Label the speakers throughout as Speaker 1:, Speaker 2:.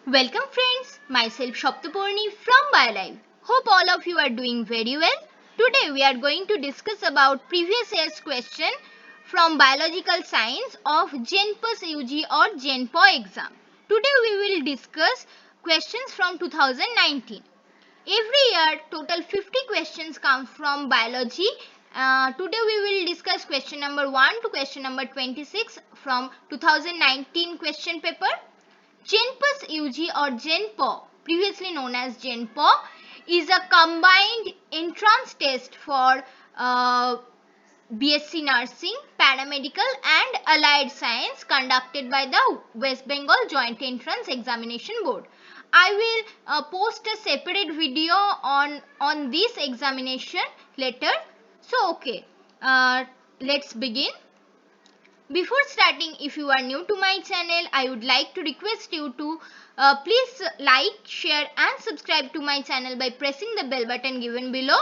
Speaker 1: Welcome friends, myself Shaptapurni from BioLive. Hope all of you are doing very well. Today we are going to discuss about previous year's question from biological science of GenPus UG or GenPO exam. Today we will discuss questions from 2019. Every year total 50 questions come from biology. Today we will discuss question number 1 to question number 26 from 2019 question paper. GenPus UG or GenPO, previously known as GenPO, is a combined entrance test for BSc Nursing, Paramedical and Allied Science conducted by the West Bengal Joint Entrance Examination Board. I will post a separate video on this examination later. So okay, let's begin. Before starting, if you are new to my channel, I would like to request you to please like, share and subscribe to my channel by pressing the bell button given below.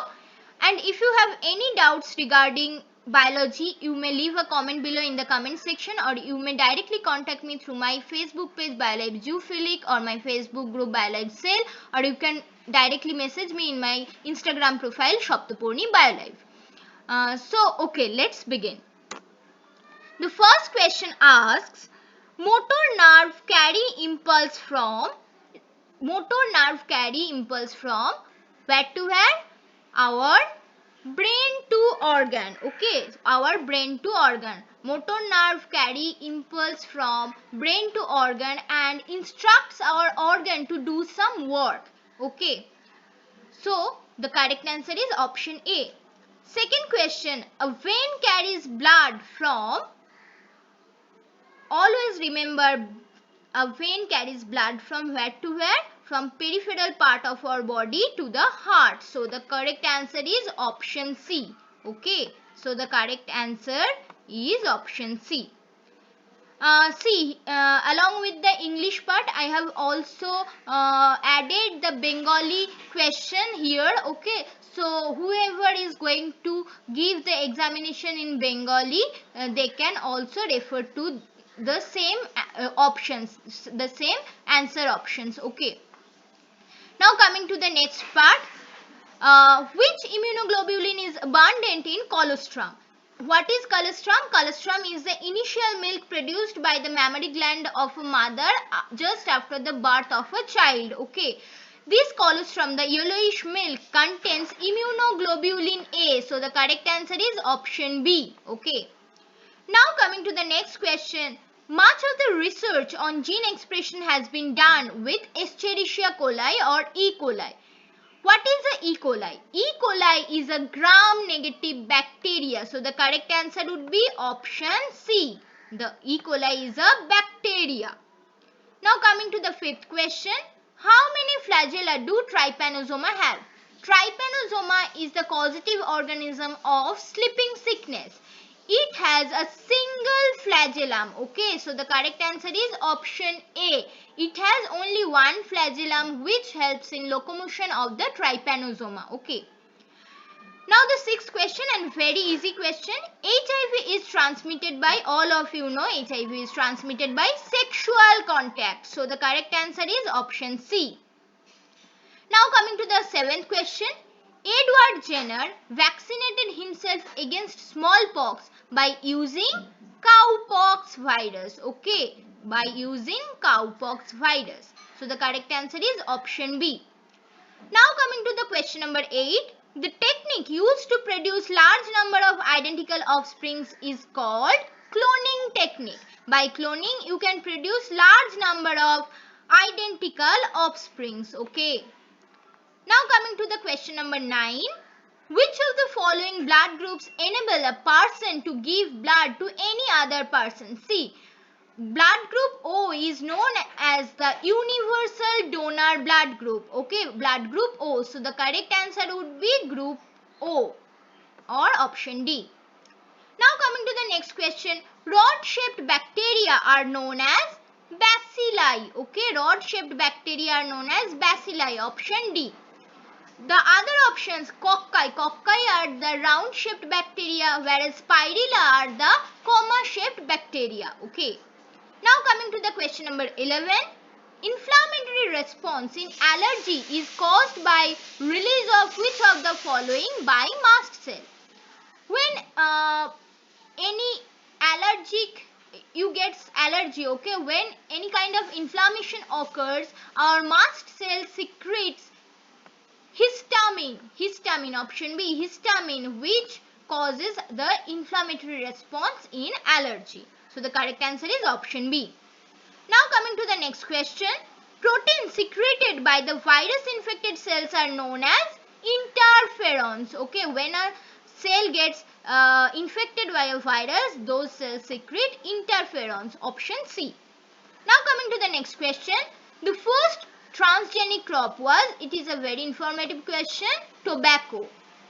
Speaker 1: And if you have any doubts regarding biology, you may leave a comment below in the comment section, or you may directly contact me through my Facebook page BioLive Zoophilic or my Facebook group BioLive Cell, or you can directly message me in my Instagram profile Shaptapurni BioLive. So okay, let's begin. The first question asks, motor nerve carry impulse from where to where? Our brain to organ. Okay, our brain to organ. Motor nerve carry impulse from brain to organ and instructs our organ to do some work. Okay, so the correct answer is option A. Second question, a vein carries blood from, always remember, a vein carries blood from where to where? From peripheral part of our body to the heart. So the correct answer is option C. Okay, so the correct answer is option C. Along with the English part, I have also added the Bengali question here. Okay, so whoever is going to give the examination in Bengali, they can also refer to the same options, the same answer options. Okay, now coming to the next part. Which immunoglobulin is abundant in colostrum? What is colostrum? Colostrum is the initial milk produced by the mammary gland of a mother just after the birth of a child. Okay. This colostrum, the yellowish milk, contains immunoglobulin A. So the correct answer is option B. Okay. Now coming to the next question. Much of the research on gene expression has been done with Escherichia coli or E. coli. What is the E. coli? E. coli is a gram-negative bacteria. So the correct answer would be option C. The E. coli is a bacteria. Now coming to the fifth question. How many flagella do trypanosoma have? Trypanosoma is the causative organism of sleeping sickness. It has a single flagellum. Okay, so the correct answer is option A. It has only one flagellum which helps in locomotion of the trypanosoma. Okay. Now the sixth question, and very easy question. HIV is transmitted by, all of you know HIV is transmitted by sexual contact. So the correct answer is option C. Now coming to the seventh question. Edward Jenner vaccinated himself against smallpox by using cowpox virus. Okay, by using cowpox virus. So the correct answer is option B. Now coming to the question number 8. The technique used to produce large number of identical offsprings is called cloning technique. By cloning, you can produce large number of identical offsprings. Okay. Now coming to the question number 9. Which of the following blood groups enable a person to give blood to any other person? See, blood group O is known as the universal donor blood group. Okay, blood group O. So the correct answer would be group O or option D. Now coming to the next question. Rod-shaped bacteria are known as bacilli. Okay, rod-shaped bacteria are known as bacilli. Option D. The other options, cocci are the round-shaped bacteria, whereas spirilla are the comma-shaped bacteria. Okay. Now coming to the question number 11. Inflammatory response in allergy is caused by release of which of the following by mast cell? When any allergic, you get allergy, okay, when any kind of inflammation occurs, our mast cell secretes histamine, option B, histamine, which causes the inflammatory response in allergy. So the correct answer is option B. Now coming to the next question. Proteins secreted by the virus infected cells are known as interferons. Okay, when a cell gets infected by a virus, those cells secrete interferons. Option C. Now coming to the next question. The first transgenic crop was, it is a very informative question, tobacco,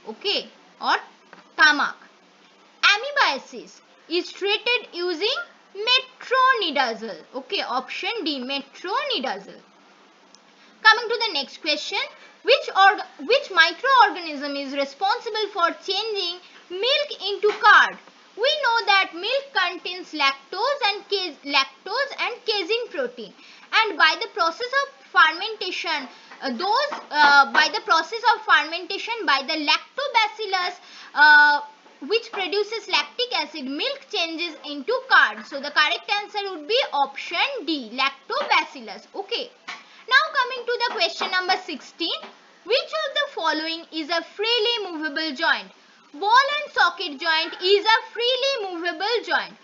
Speaker 1: okay, or tamak. Amoebiasis is treated using metronidazole, okay, option D, metronidazole. Coming to the next question, which microorganism is responsible for changing milk into curd? We know that milk contains lactose and casein protein, and by the process of fermentation, by the lactobacillus, which produces lactic acid, milk changes into curd. So the correct answer would be option D, lactobacillus. Okay. Now coming to the question number 16. Which of the following is a freely movable joint? Ball and socket joint is a freely movable joint.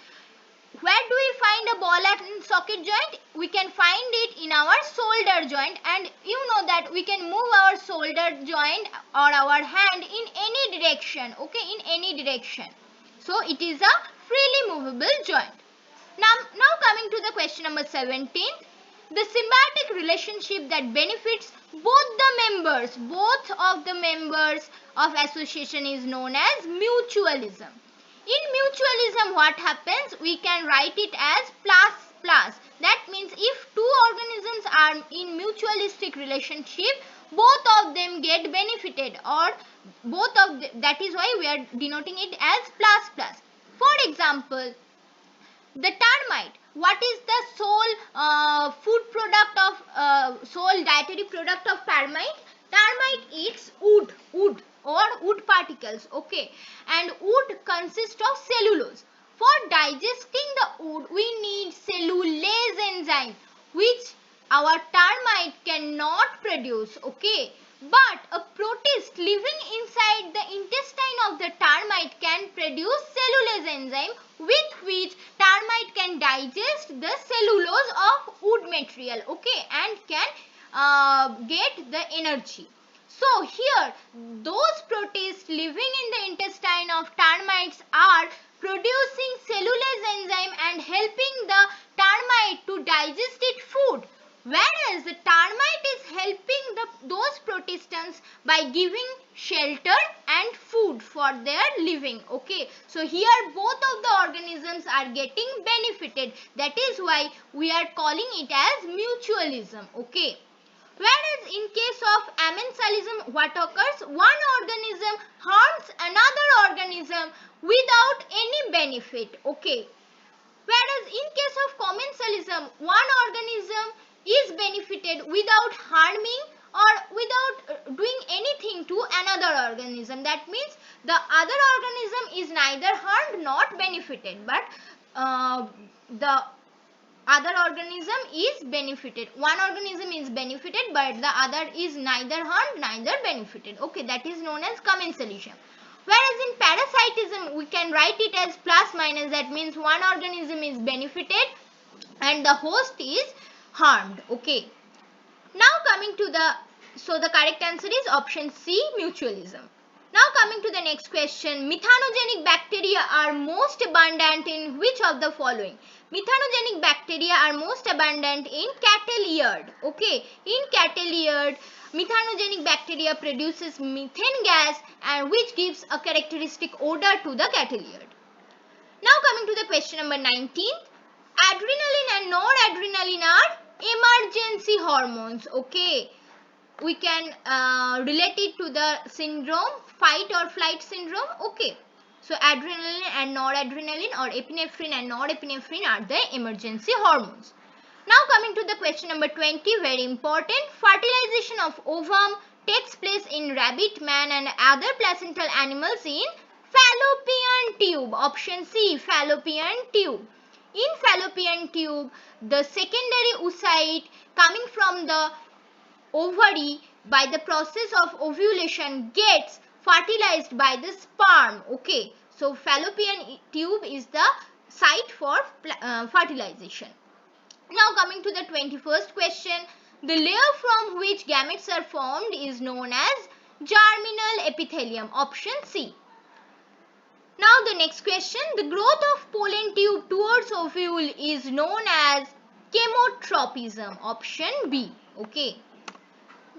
Speaker 1: Where do we find a ball and socket joint? We can find it in our shoulder joint, and you know that we can move our shoulder joint or our hand in any direction, okay, in any direction. So it is a freely movable joint. Now coming to the question number 17. The symbiotic relationship that benefits both of the members of association is known as mutualism. In mutualism, what happens? We can write it as plus. That means if two organisms are in mutualistic relationship, both of them get benefited, or that is why we are denoting it as plus. For example, the termite. What is the sole dietary product of termite? Termite eats wood or wood particles, okay, and wood consists of cellulose. For digesting the wood, we need cellulase enzyme, which our termite cannot produce, okay. But a protist living inside the intestine of the termite can produce cellulase enzyme, with which termite can digest the cellulose of wood material, okay, and can get the energy. So here, those protists living in the intestine of termites are producing cellulase enzyme and helping the termite to digest its food, whereas the termite is helping those protistants by giving shelter and food for their living, okay. So here both of the organisms are getting benefited. That is why we are calling it as mutualism, okay. Whereas in case of amensalism, what occurs? One organism harms another organism without any benefit, okay. Whereas in case of commensalism, one organism is benefited without harming or without doing anything to another organism. That means the other organism is neither harmed nor benefited, but the other organism is benefited. One organism is benefited, but the other is neither harmed neither benefited, okay. That is known as commensalism. Whereas in parasitism, we can write it as plus minus. That means one organism is benefited and the host is harmed, okay. Now coming to the correct answer is option C, mutualism. Now coming to the next question. Methanogenic bacteria are most abundant in which of the following? Methanogenic bacteria are most abundant in cattle yard, okay. In cattle yard, methanogenic bacteria produces methane gas, and which gives a characteristic odor to the cattle yard. Now coming to the question number 19. Adrenaline and noradrenaline are emergency hormones, okay. We can relate it to the syndrome, fight or flight syndrome, okay. So adrenaline and noradrenaline, or epinephrine and norepinephrine, are the emergency hormones. Now coming to the question number 20, very important. Fertilization of ovum takes place in rabbit, man and other placental animals in fallopian tube. Option C, fallopian tube. In fallopian tube, the secondary oocyte coming from the ovary by the process of ovulation gets fertilized by the sperm. Okay, so fallopian tube is the site for fertilization. Now coming to the 21st question, the layer from which gametes are formed is known as germinal epithelium. Option C. Now the next question, the growth of pollen tube towards ovule is known as chemotropism. Option B. Okay.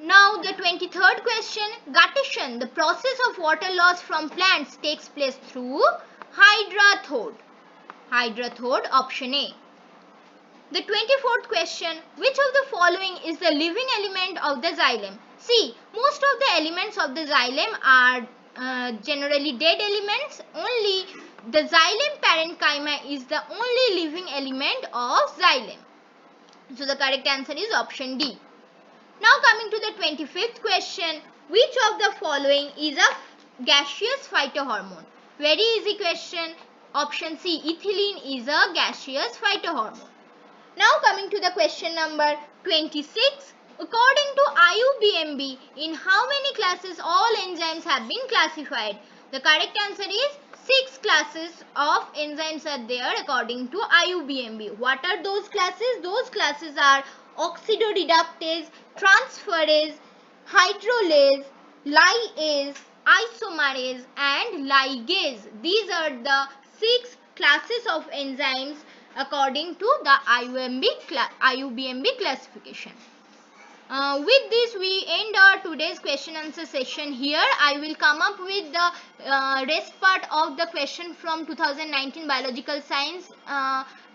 Speaker 1: Now the 23rd question, guttation, the process of water loss from plants takes place through hydrothode. Hydrothode, option A. The 24th question, which of the following is the living element of the xylem? See, most of the elements of the xylem are generally dead elements. Only the xylem parenchyma is the only living element of xylem. So the correct answer is option D. Now coming to the 25th question, which of the following is a gaseous phytohormone? Very easy question. Option C, ethylene is a gaseous phytohormone. Now coming to the question number 26. According to IUPMB, in how many classes all enzymes have been classified? The correct answer is 6 classes of enzymes are there according to IUPMB. What are those classes? Those classes are oxidoreductase, transferase, hydrolase, lyase, isomerase and ligase. These are the 6 classes of enzymes according to the IUPMB classification. With this we end our today's question answer session here. I will come up with the rest part of the question from 2019 biological science,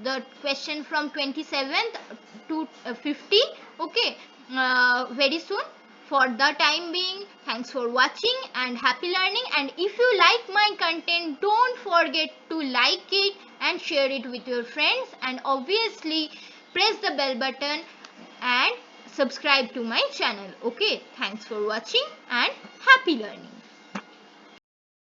Speaker 1: the question from 27th to 50. Okay, very soon. For the time being, thanks for watching and happy learning. And if you like my content, don't forget to like it and share it with your friends, and obviously press the bell button and subscribe to my channel. Okay, thanks for watching and happy learning.